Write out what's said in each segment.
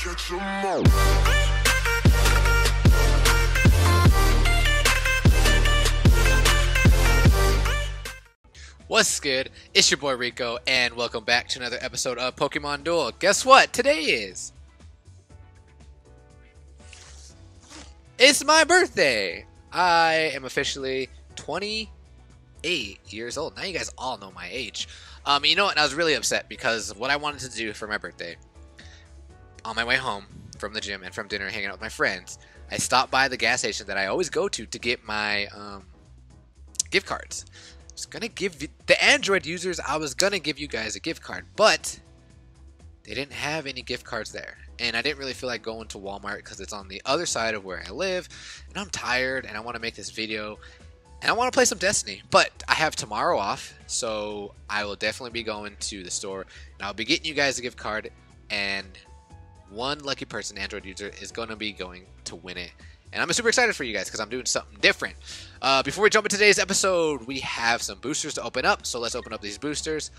Catch 'em all. What's good? It's your boy Rico, and welcome back to another episode of Pokemon Duel. Guess what? Today is... It's my birthday! I am officially 28 years old. Now you guys all know my age. You know what? I was really upset because what I wanted to do for my birthday, on my way home from the gym and from dinner hanging out with my friends, I stopped by the gas station that I always go to get my gift cards. I was gonna give the Android users, I was gonna give you guys a gift card, but they didn't have any gift cards there. And I didn't really feel like going to Walmart because it's on the other side of where I live, and I'm tired and I want to make this video and I want to play some Destiny. But I have tomorrow off, so I will definitely be going to the store and I'll be getting you guys a gift card, and one lucky person, Android user, is going to be going to win it. And I'm super excited for you guys because I'm doing something different. Before we jump into today's episode, we have some boosters to open up. So let's open up these boosters.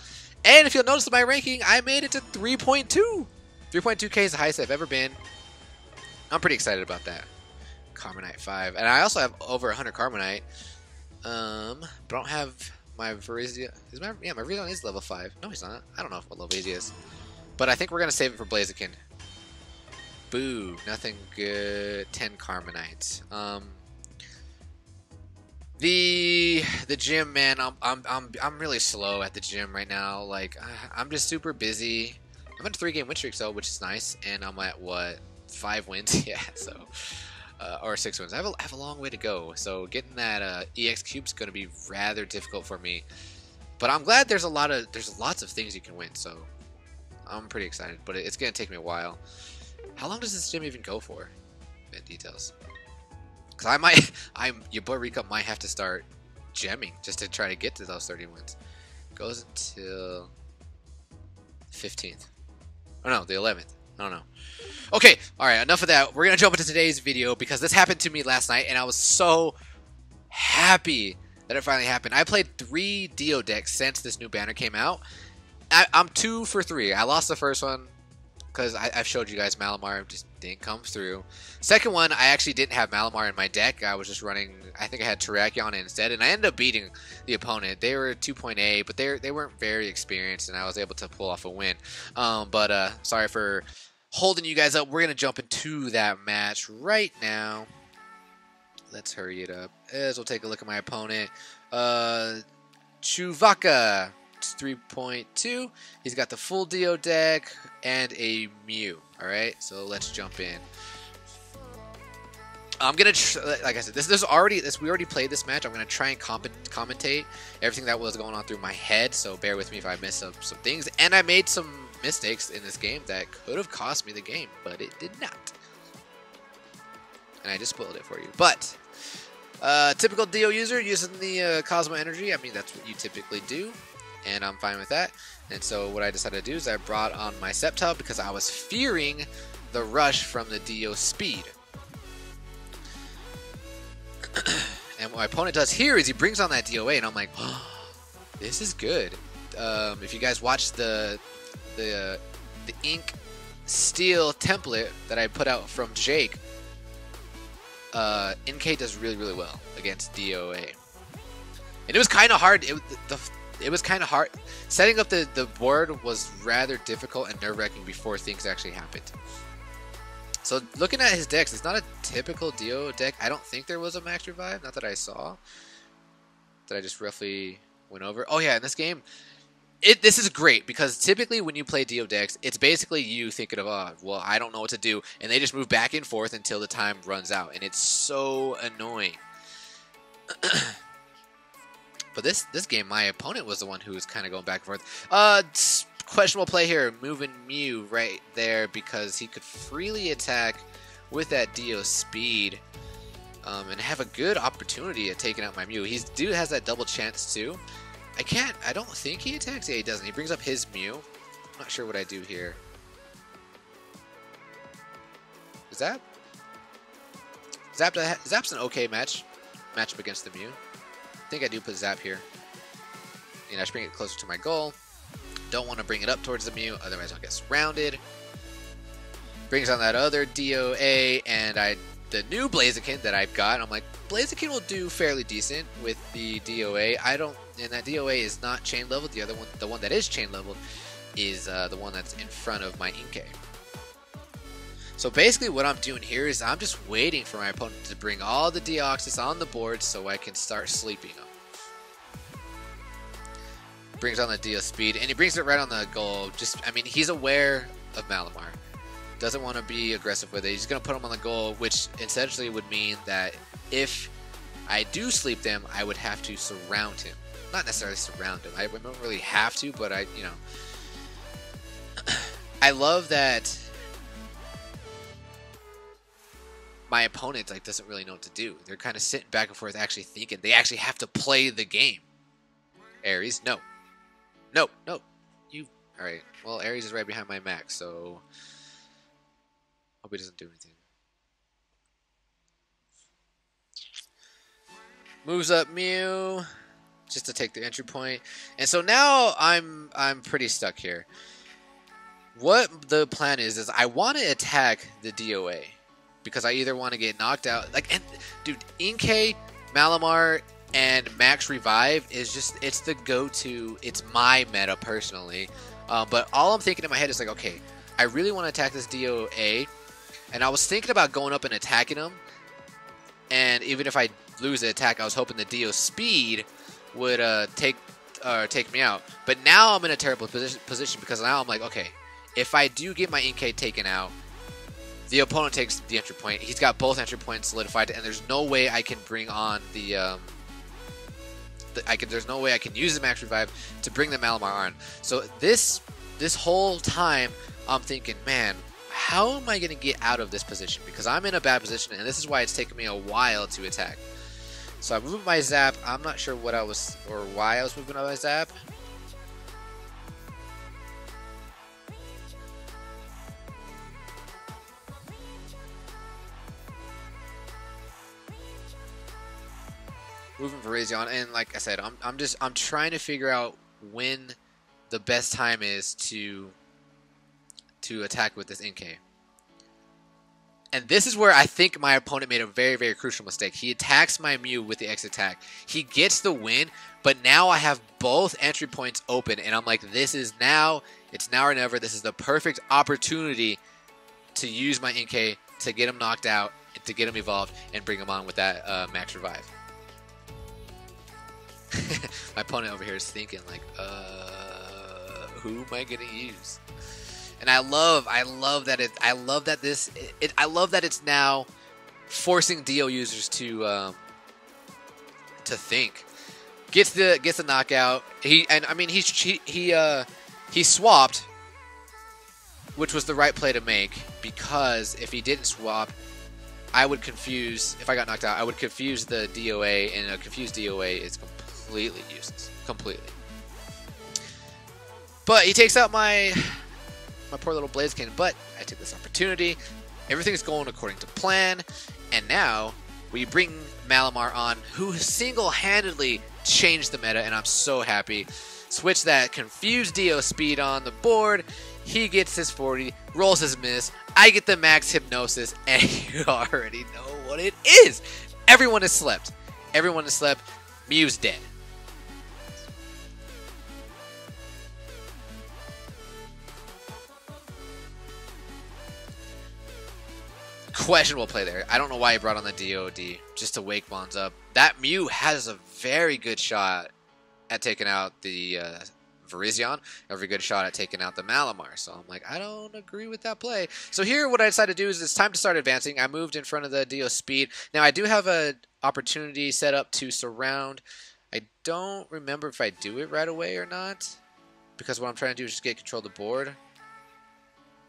And if you'll notice in my ranking, I made it to 3.2. 3.2k is the highest I've ever been. I'm pretty excited about that. Carbonite 5. And I also have over 100 Carbonite. But I don't have my Virizion. My Virizion is level 5. No, he's not. I don't know what level he is. But I think we're going to save it for Blaziken. Boo, nothing good. 10 Carbonite. The gym, man. I'm really slow at the gym right now. Like, I'm just super busy. I'm on a 3-game win streak, though, which is nice, and I'm at what, 5 wins? Yeah, so or 6 wins. I have a long way to go. So getting that EX cube is going to be rather difficult for me. But I'm glad there's lots of things you can win. So I'm pretty excited. But it's going to take me a while. How long does this gym even go for? Event details. Because your boy Rico might have to start gemming just to try to get to those 30 wins. Goes until 15th. Oh no, the 11th. I don't know. Okay, alright, enough of that. We're going to jump into today's video because this happened to me last night and I was so happy that it finally happened. I played 3 Dio decks since this new banner came out. I'm 2 for 3. I lost the first one because I've showed you guys Malamar just didn't come through. Second one, I actually didn't have Malamar in my deck. I was just running, I think I had Terrakion instead, and I ended up beating the opponent. They were 2.8, but they weren't very experienced, and I was able to pull off a win. Sorry for holding you guys up. We're going to jump into that match right now. Let's hurry it up as we'll take a look at my opponent. Chewbacca. 3.2. He's got the full Dio deck and a Mew. Alright, so let's jump in. I'm gonna like I said, we already played this match. I'm gonna try and commentate everything that was going on through my head, so bear with me if I miss some things. And I made some mistakes in this game that could have cost me the game, but it did not. And I just spoiled it for you. But typical Dio user using the Cosmo Energy. I mean, that's what you typically do. And I'm fine with that. And so what I decided to do is I brought on my Sceptile because I was fearing the rush from the Dio speed. And what my opponent does here is he brings on that DOA, and I'm like, oh, this is good. If you guys watch the Ink Steel template that I put out from Jake, NK does really well against DOA. And it was kind of hard. It was kind of hard. Setting up the board was rather difficult and nerve-wracking before things actually happened. So looking at his decks, it's not a typical Dio deck. I don't think there was a Max Revive, not that I saw. That I just roughly went over. Oh yeah, in this game, this is great because typically when you play Dio decks, it's basically you thinking of, oh, well, I don't know what to do, and they just move back and forth until the time runs out, and it's so annoying. But this game, my opponent was the one who was kind of going back and forth. Questionable play here, moving Mew right there because he could freely attack with that Dio speed and have a good opportunity at taking out my Mew. Dude has that double chance too. I don't think he attacks. Yeah, he doesn't. He brings up his Mew. I'm not sure what I do here. Zap? Zap's an okay matchup against the Mew. I think I do put Zap here. You know, I should bring it closer to my goal. Don't want to bring it up towards the Mew, otherwise I'll get surrounded. Brings on that other DOA, and the new Blaziken that I've got. I'm like, Blaziken will do fairly decent with the DOA. And that DOA is not chain leveled. The other one, the one that is chain leveled, is the one that's in front of my Inkay. So basically what I'm doing here is I'm just waiting for my opponent to bring all the Deoxys on the board so I can start sleeping them. Brings on the Dio speed, and he brings it right on the goal. I mean, he's aware of Malamar. Doesn't want to be aggressive with it. He's going to put him on the goal, which essentially would mean that if I do sleep them, I would have to surround him. Not necessarily surround him. I don't really have to, but you know. I love that my opponent doesn't really know what to do. They're kind of sitting back and forth, actually thinking. They actually have to play the game. Ares, no. No. You. Alright. Well, Ares is right behind my max, so hope he doesn't do anything. Moves up Mew just to take the entry point. And so now I'm pretty stuck here. What the plan is I want to attack the DOA because I either want to get knocked out, and dude, Inkay, Malamar, and Max Revive is it's the go-to. It's my meta personally. But all I'm thinking in my head is okay, I really want to attack this DOA, and I was thinking about going up and attacking him. And even if I lose the attack, I was hoping the Dio speed would take me out. But now I'm in a terrible position because now I'm like, okay, if I do get my Inkay taken out, the opponent takes the entry point. He's got both entry points solidified, and there's no way I can bring on there's no way I can use the Max Revive to bring the Malamar on. So this whole time, I'm thinking, man, how am I going to get out of this position? Because I'm in a bad position, and this is why it's taken me a while to attack. So I moved my Zap. I'm not sure what I was, or why I was moving my Zap. Moving Virizion, and like I said, I'm trying to figure out when the best time is to attack with this Inkay. And this is where I think my opponent made a very, very crucial mistake. He attacks my Mew with the X attack. He gets the win, but now I have both entry points open, and I'm like, it's now or never. This is the perfect opportunity to use my Inkay to get him knocked out, to get him evolved, and bring him on with that Max Revive. My opponent over here is thinking who am I gonna use? And I love that it's now forcing Dio users to think. Gets the knockout. He swapped, which was the right play to make, because if he didn't swap, I would confuse. If I got knocked out, I would confuse the DOA, and a confused DOA is completely useless. Completely. But he takes out my poor little Blaziken, but I took this opportunity. Everything's going according to plan, and now we bring Malamar on, who single-handedly changed the meta, and I'm so happy. Switch that confused Dio speed on the board. He gets his 40, rolls his miss. I get the max Hypnosis, and you already know what it is. Everyone has slept. Everyone has slept. Mew's dead. Questionable play there. I don't know why he brought on the DOD just to wake Mons up. That Mew has a very good shot at taking out the Virizion, a very good shot at taking out the Malamar. So I'm like, I don't agree with that play. So here what I decided to do is it's time to start advancing. I moved in front of the Dio speed. Now I do have an opportunity set up to surround. I don't remember if I do it right away or not, because what I'm trying to do is just get control of the board.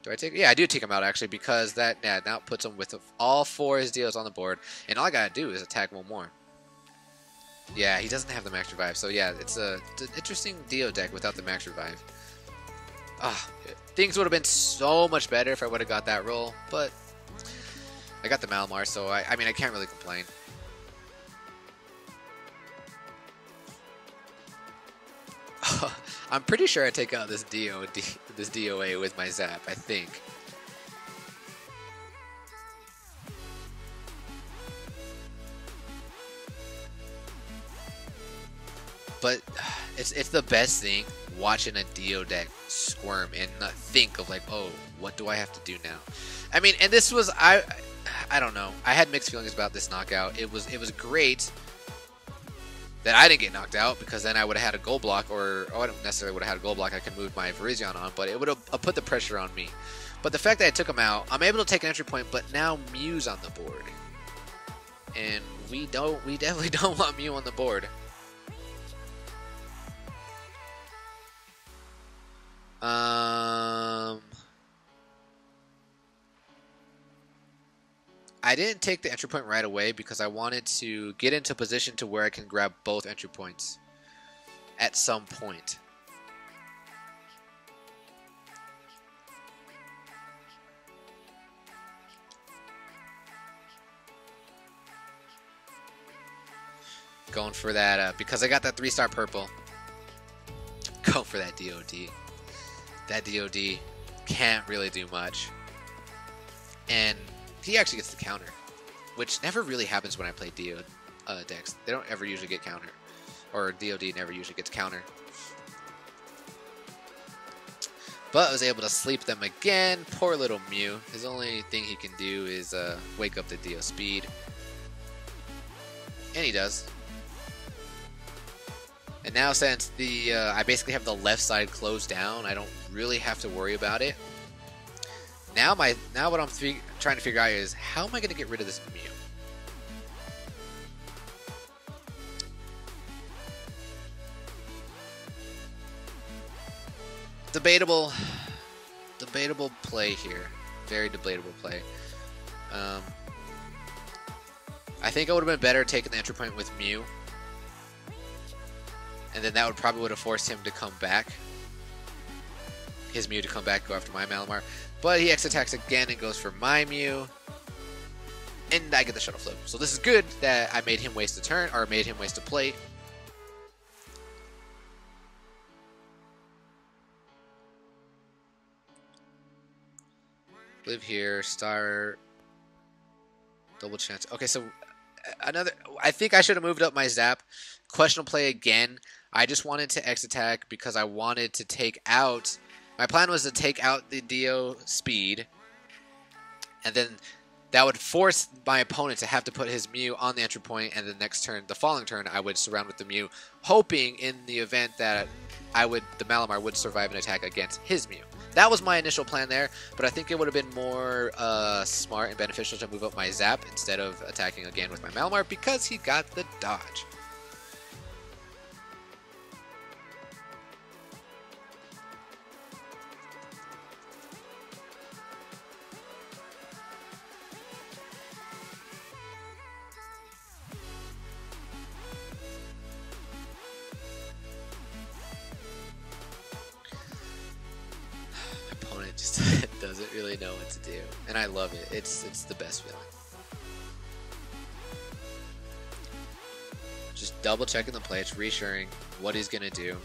Do I take? Yeah, I do take him out actually, because that now puts him with all four of his Dios on the board, and all I gotta do is attack one more. Yeah, he doesn't have the max revive, so yeah, it's an interesting Dio deck without the max revive. Things would have been so much better if I would have got that roll, but I got the Malamar, so I mean I can't really complain. I'm pretty sure I take out this DOA with my Zap, I think. But it's the best thing watching a Dio deck squirm and not think of like, oh, what do I have to do now? I mean, and this was I don't know. I had mixed feelings about this knockout. It was great that I didn't get knocked out, because then I would have had a gold block, or I don't necessarily would have had a gold block I could move my Virizion on, but it would have put the pressure on me. But the fact that I took him out, I'm able to take an entry point, but now Mew's on the board. And we definitely don't want Mew on the board. I didn't take the entry point right away because I wanted to get into position to where I can grab both entry points at some point. Going for that, because I got that 3-star purple. Go for that DOD. That DOD can't really do much. And he actually gets the counter, which never really happens when I play Dio decks. They don't ever usually get counter. Or DOD never usually gets counter. But I was able to sleep them again. Poor little Mew. His only thing he can do is wake up the Dio speed. And he does. And now since the I basically have the left side closed down, I don't really have to worry about it. Now what I'm trying to figure out is, how am I going to get rid of this Mew? Debatable play here. Very debatable play. I think I would have been better taking the entry point with Mew. And then that would probably have forced him to come back. His Mew to come back, go after my Malamar. But he X attacks again and goes for my Mew. And I get the shuttle flip. So this is good that I made him waste a turn, or made him waste a plate. Live here, star, double chance. Okay, so another, I think I should have moved up my zap. Questionable play again. I just wanted to X attack because I wanted to take out, my plan was to take out the Dio speed, and then that would force my opponent to have to put his Mew on the entry point, and the next turn, the following turn, I would surround with the Mew, hoping in the event that the Malamar would survive an attack against his Mew. That was my initial plan there, but I think it would have been more smart and beneficial to move up my Zap instead of attacking again with my Malamar, because he got the dodge. Just doesn't really know what to do, and I love it. It's the best feeling. Just double checking the plates, reassuring what he's gonna do.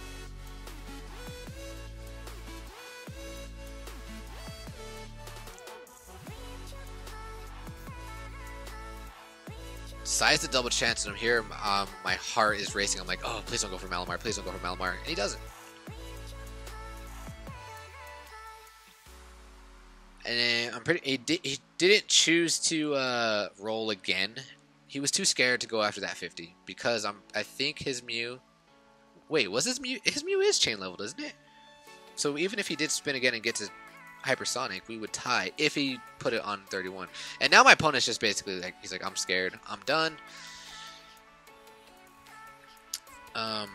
Decides to double chance, and I'm here. My heart is racing. I'm like, oh, please don't go for Malamar. Please don't go for Malamar, and he doesn't. And he didn't choose to roll again. He was too scared to go after that 50 because I think his Mew. Wait, was his Mew? His Mew is chain leveled, isn't it? So even if he did spin again and get to hypersonic, we would tie if he put it on 31. And now my opponent's just basically like, he's like, I'm scared, I'm done. And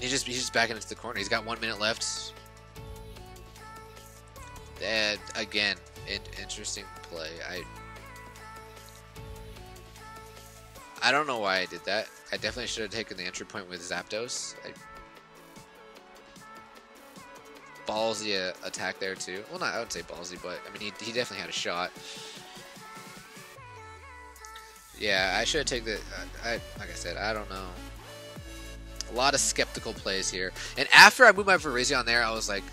he's just backing into the corner. He's got 1 minute left. And again, interesting play. I don't know why I did that. I definitely should have taken the entry point with Zapdos. Ballsy attack there too. Well, not I would say ballsy, but I mean he definitely had a shot. Yeah, I should have taken the. Like I said, I don't know. A lot of skeptical plays here. And after I moved my Virizion there, I was like,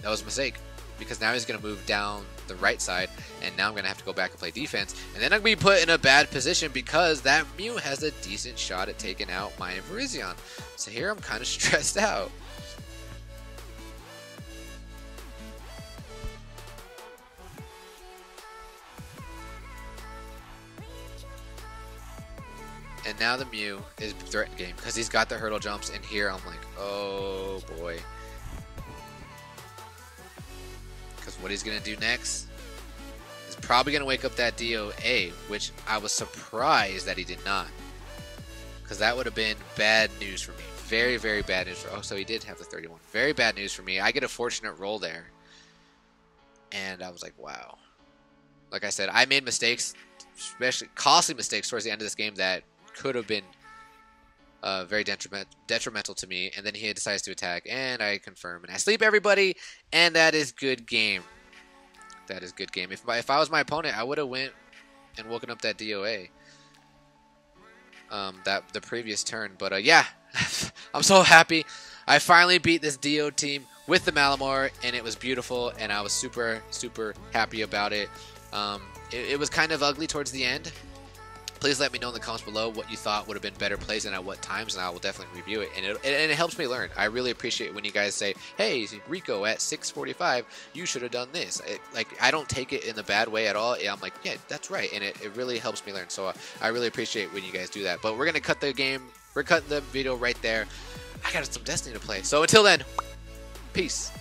that was a mistake. because now he's going to move down the right side, and now I'm going to have to go back and play defense, and then I'm going to be put in a bad position because that Mew has a decent shot at taking out my Virizion. So here I'm kind of stressed out. And now the Mew is threat game because he's got the hurdle jumps, and here I'm like, oh boy. Because what he's going to do next is probably going to wake up that DOA, which I was surprised that he did not. Because that would have been bad news for me. Very, very bad news. Oh, so he did have the 31. Very bad news for me. I get a fortunate roll there. And I was like, wow. Like I said, I made mistakes, especially costly mistakes towards the end of this game that could have been very detrimental to me, and then he decides to attack, and I confirm, and I sleep everybody, and that is good game. That is good game. If I was my opponent, I would have went and woken up that DOA the previous turn, but yeah, I'm so happy. I finally beat this DO team with the Malamar, and it was beautiful, and I was super, super happy about it. It was kind of ugly towards the end. Please let me know in the comments below what you thought would have been better plays and at what times, and I will definitely review it. And it helps me learn. I really appreciate when you guys say, hey, Rico, at 6:45, you should have done this. Like, I don't take it in the bad way at all. I'm like, yeah, that's right. And it really helps me learn. So I really appreciate when you guys do that. But we're going to cut the game. We're cutting the video right there. I got some Destiny to play. So until then, peace.